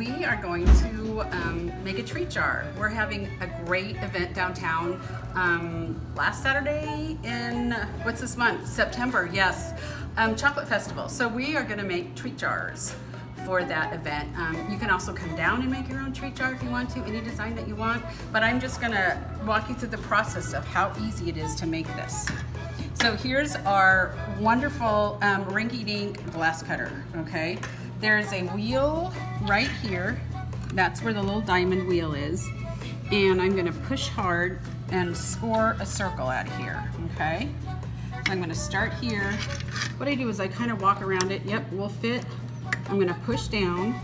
we are going to make a treat jar. We're having a great event downtown last Saturday in, what's this month? September, yes. Chocolate Festival. So we are going to make treat jars for that event. You can also come down and make your own treat jar if you want to, any design that you want. But I'm just going to walk you through the process of how easy it is to make this. So here's our wonderful rinky-dink glass cutter, okay? There's a wheel right here. That's where the little diamond wheel is. And I'm gonna push hard and score a circle out of here, okay? I'm gonna start here. What I do is I kind of walk around it. Yep, will fit. I'm gonna push down.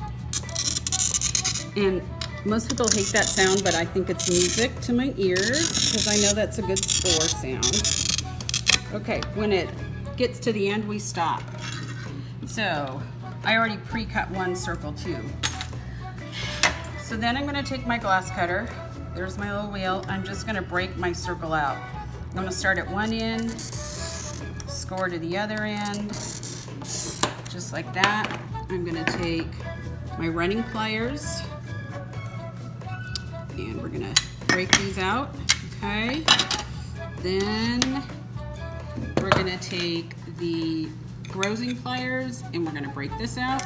And most people hate that sound, but I think it's music to my ears because I know that's a good score sound. Okay, when it gets to the end, we stop. So I already pre-cut one circle too. So then I'm gonna take my glass cutter. There's my little wheel. I'm just gonna break my circle out. I'm gonna start at one end, score to the other end, just like that. I'm gonna take my running pliers and we're gonna break these out, okay? Then we're gonna take the grazing pliers and we're gonna break this out.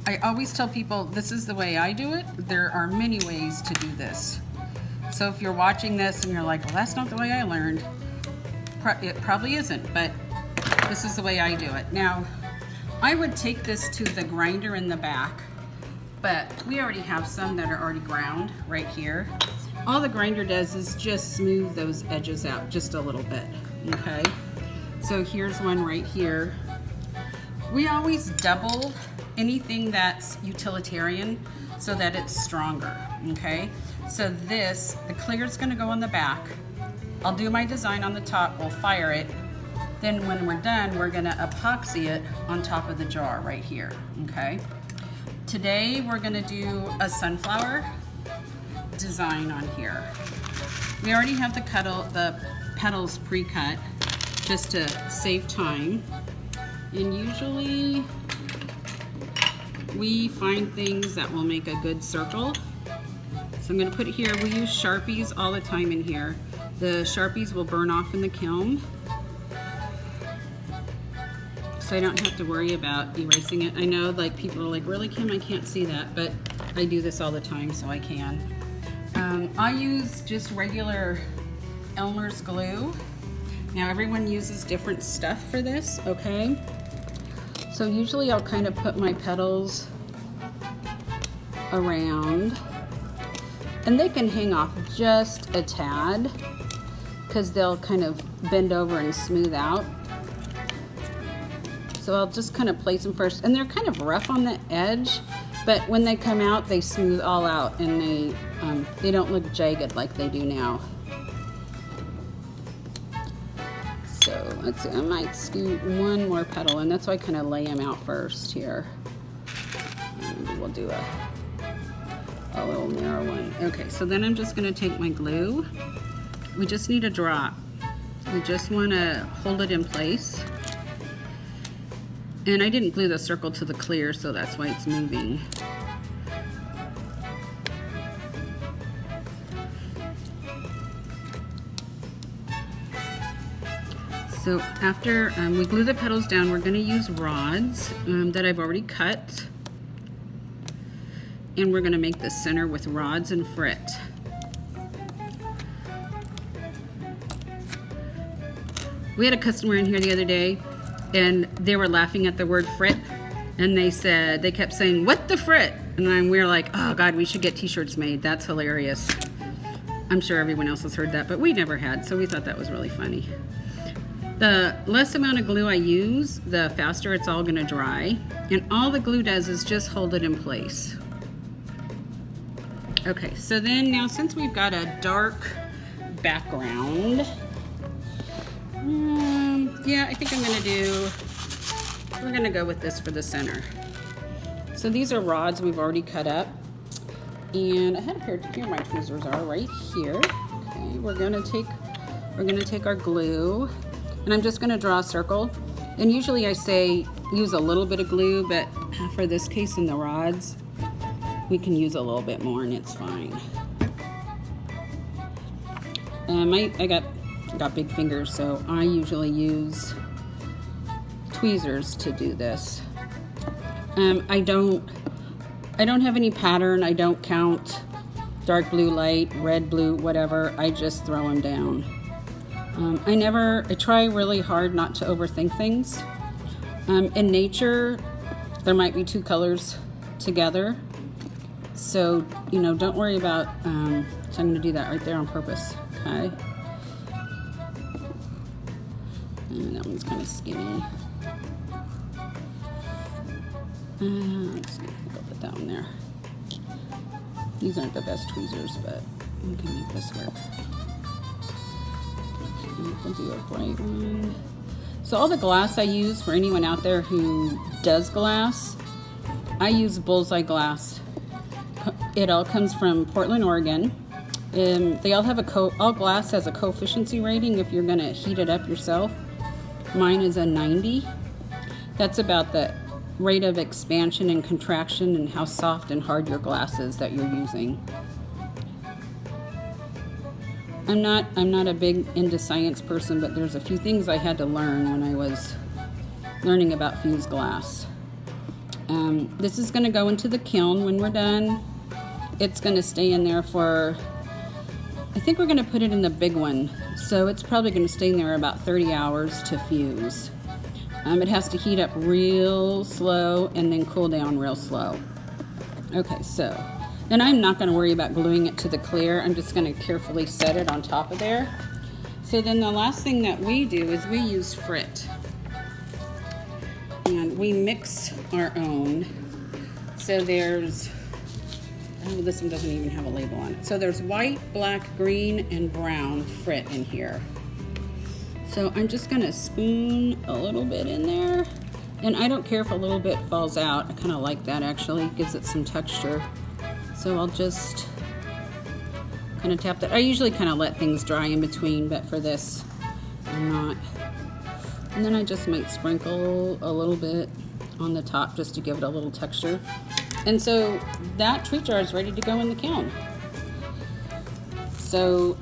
I always tell people this is the way I do it. There are many ways to do this. So if you're watching this and you're like, well, that's not the way I learned, it probably isn't, but this is the way I do it. Now, I would take this to the grinder in the back, but we already have some that are already ground right here. All the grinder does is just smooth those edges out just a little bit, okay? So here's one right here. We always double anything that's utilitarian so that it's stronger, okay? So this, the clear is gonna go on the back. I'll do my design on the top, we'll fire it. Then when we're done, we're gonna epoxy it on top of the jar right here, okay? Today, we're gonna do a sunflower design on here. We already have the petals pre-cut just to save time. And usually, we find things that will make a good circle. So I'm gonna put it here. We use Sharpies all the time in here. The Sharpies will burn off in the Kymm, so I don't have to worry about erasing it. I know like people are like, really Kymm, I can't see that, but I do this all the time so I can. I use just regular Elmer's glue. Now everyone uses different stuff for this, okay? So usually I'll kind of put my petals around and they can hang off just a tad because they'll kind of bend over and smooth out. So I'll just kind of place them first. And they're kind of rough on the edge, but when they come out, they smooth all out and they don't look jagged like they do now. So let's see, I might scoot one more petal and that's why I kind of lay them out first here. And we'll do a little narrow one. Okay, so then I'm just gonna take my glue. We just need a drop. We just wanna hold it in place. And I didn't glue the circle to the clear, so that's why it's moving. So after we glue the petals down, we're gonna use rods that I've already cut. And we're gonna make the center with rods and frit. We had a customer in here the other day and they were laughing at the word frit and they kept saying, what the frit? And then we were like, oh God, we should get t-shirts made. That's hilarious. I'm sure everyone else has heard that, but we never had, so we thought that was really funny. The less amount of glue I use, the faster it's all gonna dry. And all the glue does is just hold it in place. Okay, so then now since we've got a dark background, yeah, I think we're gonna go with this for the center. So these are rods we've already cut up. And I had a pair, here my tweezers are right here, Okay, we're gonna take our glue, and I'm just gonna draw a circle. And usually I say use a little bit of glue, but for this case in the rods, we can use a little bit more and it's fine. I got big fingers, so I usually use tweezers to do this. I don't have any pattern. I don't count dark blue, light, red, blue, whatever. I just throw them down. I try really hard not to overthink things. In nature, there might be two colors together. So, you know, don't worry about, so I'm gonna do that right there on purpose, okay? And that one's kind of skinny. Let's see, I'll put that one there. These aren't the best tweezers, but we can make this work. We'll do a bright one. So all the glass I use, for anyone out there who does glass, I use bullseye glass. It all comes from Portland, Oregon. They all have all glass has a coefficient rating if you're gonna heat it up yourself. Mine is a 90. That's about the rate of expansion and contraction and how soft and hard your glass is that you're using. I'm not a big into science person, but there's a few things I had to learn when I was learning about fused glass. This is gonna go into the kiln when we're done. It's gonna stay in there for, I think we're gonna put it in the big one. So it's probably gonna stay in there about 30 hours to fuse. It has to heat up real slow and then cool down real slow. Okay, so then I'm not gonna worry about gluing it to the clear. I'm just gonna carefully set it on top of there. So then the last thing that we do is we use frit. And we mix our own. So there's, oh, this one doesn't even have a label on it. So there's white, black, green, and brown frit in here. So I'm just gonna spoon a little bit in there. And I don't care if a little bit falls out. I kind of like that actually, it gives it some texture. So I'll just kind of tap that. I usually kind of let things dry in between, but for this, I'm not. And then I just might sprinkle a little bit on the top just to give it a little texture. And so that treat jar is ready to go in the kiln. So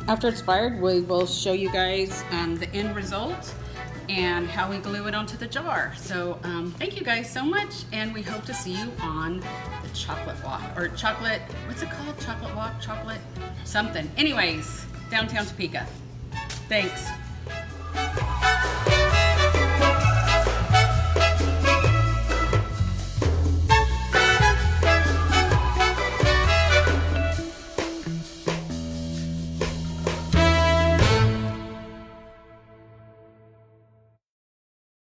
after it's fired, we will show you guys the end result and how we glue it onto the jar. So thank you guys so much, and we hope to see you on the chocolate walk, or chocolate, what's it called? Chocolate walk, chocolate, something. Anyways, downtown Topeka. Thanks.